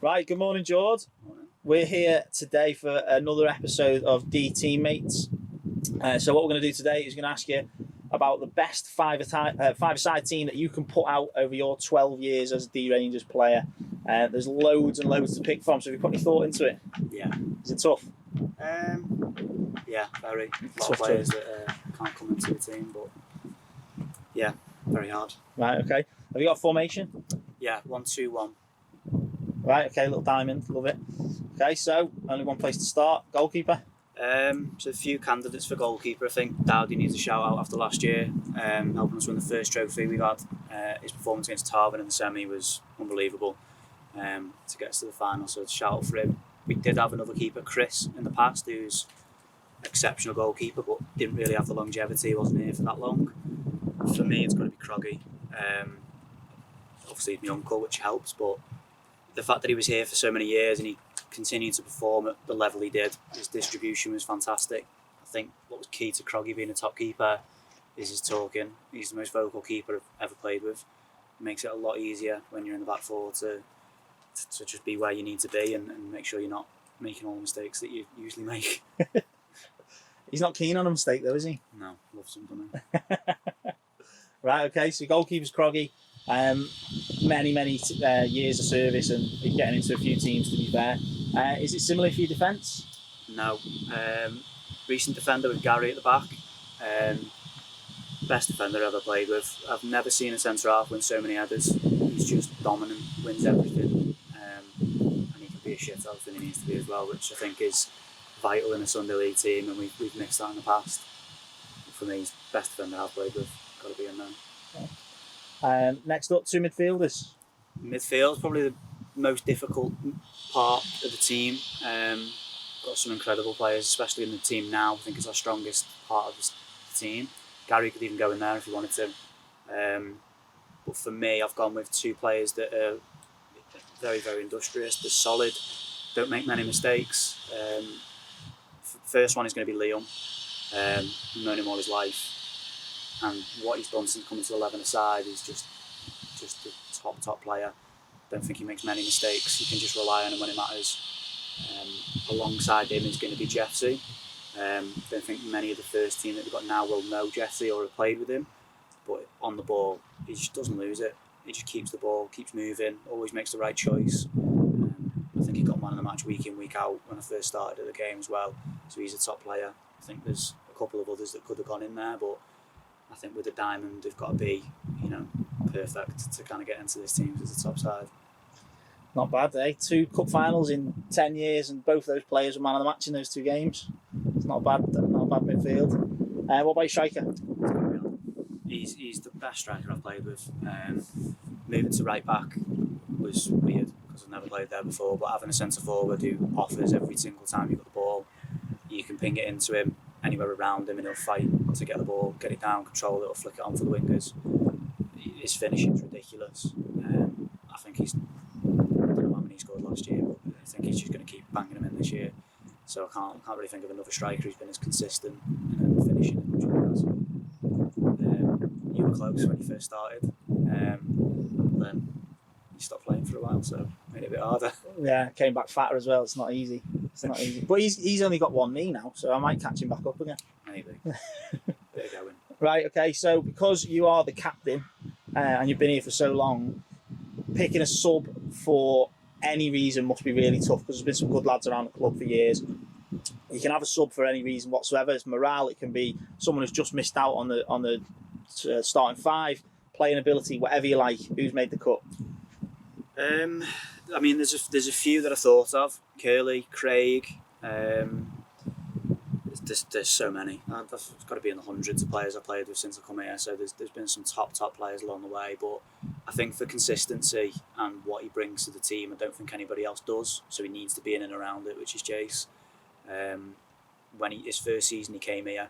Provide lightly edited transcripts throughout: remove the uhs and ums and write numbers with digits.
Right, good morning, George. Morning. We're here today for another episode of Dee Teammates. So what we're going to do today is going to ask you about the best five-a-side team that you can put out over your 12 years as a Dee Rangers player. There's loads and loads to pick from, so have you put any thought into it? Yeah. Is it tough? Yeah, very. A lot of players that can't come into the team, but yeah, very hard. Right, okay. Have you got a formation? Yeah, 1-2-1. Right, okay, little diamond, love it. Okay, so only one place to start. Goalkeeper? So a few candidates for goalkeeper. I think Dodgy needs a shout out after last year, helping us win the first trophy we had. His performance against Tarvin in the semi was unbelievable to get us to the final, so shout out for him. We did have another keeper, Chris, in the past, who's exceptional goalkeeper, but didn't really have the longevity. He wasn't here for that long. For me, it's got to be Croggy. Obviously, he's my uncle, which helps, but the fact that he was here for so many years and he continued to perform at the level he did, his distribution was fantastic. I think what was key to Croggy being a top keeper is his talking. He's the most vocal keeper I've ever played with. It makes it a lot easier when you're in the back four to just be where you need to be and make sure you're not making all the mistakes that you usually make. He's not keen on a mistake though, is he? No, loves him. Right, okay, so goalkeeper's Croggy. Many years of service and getting into a few teams, to be fair. Is it similar for your defence? No. Recent defender with Gary at the back. Best defender I've ever played with. I've never seen a centre half win so many headers. He's just dominant, wins everything, and he can be a shit house when he needs to be as well, which I think is vital in a Sunday League team, and we've missed that in the past. For me, he's the best defender I've played with. Got to be in there. Next up, two midfielders. Midfield is probably the most difficult part of the team. Got some incredible players, especially in the team now. I think it's our strongest part of the team. Gary could even go in there if he wanted to. But for me, I've gone with two players that are very, very industrious. They're solid, don't make many mistakes. First one is going to be Liam. I've known him all his life. And what he's done since coming to 11-a-side is just a top player. Don't think he makes many mistakes. You can just rely on him when it matters. Alongside him is going to be Jeffsy. Don't think many of the first team that we've got now will know Jeffsy or have played with him. But on the ball, he just doesn't lose it. He just keeps the ball, keeps moving, always makes the right choice. I think he got man of the match week in, week out when I first started at the game as well. So he's a top player. I think there's a couple of others that could have gone in there, but I think with the diamond, they've got to be, perfect to kind of get into this team as a top side. Not bad, eh? 2 cup finals in 10 years, and both those players were man of the match in those 2 games. It's not a bad midfield. What about your striker? He's the best striker I've played with. Moving to right back was weird because I've never played there before, but having a centre forward who offers every single time you've got the ball, you can ping it into him anywhere around him and he'll fight to get the ball, get it down, control it, or flick it on for the wingers. His finishing's ridiculous. I think I don't know how many he scored last year, but I think he's just going to keep banging them in this year. So I can't really think of another striker who's been as consistent in finishing as he has. You were close when you first started, then you stopped playing for a while, so made it a bit harder. Yeah, came back fatter as well. It's not easy. But he's only got one knee now, so I might catch him back up again. Maybe. Bit of going. Right, okay, so because you are the captain and you've been here for so long, picking a sub for any reason must be really tough because there's been some good lads around the club for years. You can have a sub for any reason whatsoever. It's morale, it can be someone who's just missed out on the starting 5, playing ability, whatever you like. Who's made the cut? I mean, there's a few that I thought of. Curly, Craig. There's so many. I've got to be in the hundreds of players I've played with since I come here. So there's been some top players along the way. But I think for consistency and what he brings to the team, I don't think anybody else does. So he needs to be in and around it, which is Jace. When his first season he came here,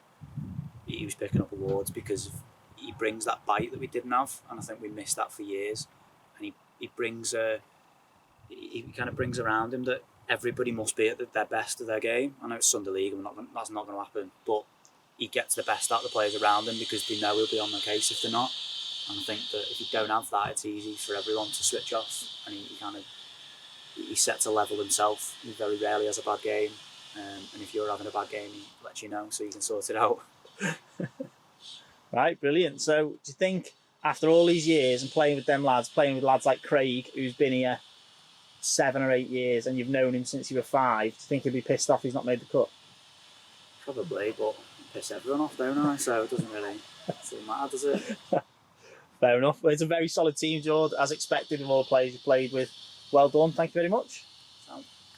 he was picking up awards because he brings that bite that we didn't have, and I think we missed that for years. And he brings he kind of brings around him that everybody must be at their best of their game. I know it's Sunday League and that's not going to happen, but he gets the best out of the players around him because they know he'll be on their case if they're not. And I think that if you don't have that, it's easy for everyone to switch off, and he kind of he sets a level himself. He very rarely has a bad game, and if you're having a bad game, he lets you know so you can sort it out. Right, brilliant. So do you think after all these years and playing with them lads, playing with lads like Craig, who's been here 7 or 8 years, and you've known him since you were 5, do you think he'll be pissed off he's not made the cut? Probably, but I piss everyone off, don't I? So it doesn't really matter, does it? Fair enough. Well, it's a very solid team, George, as expected with all the players you played with. Well done. Thank you very much.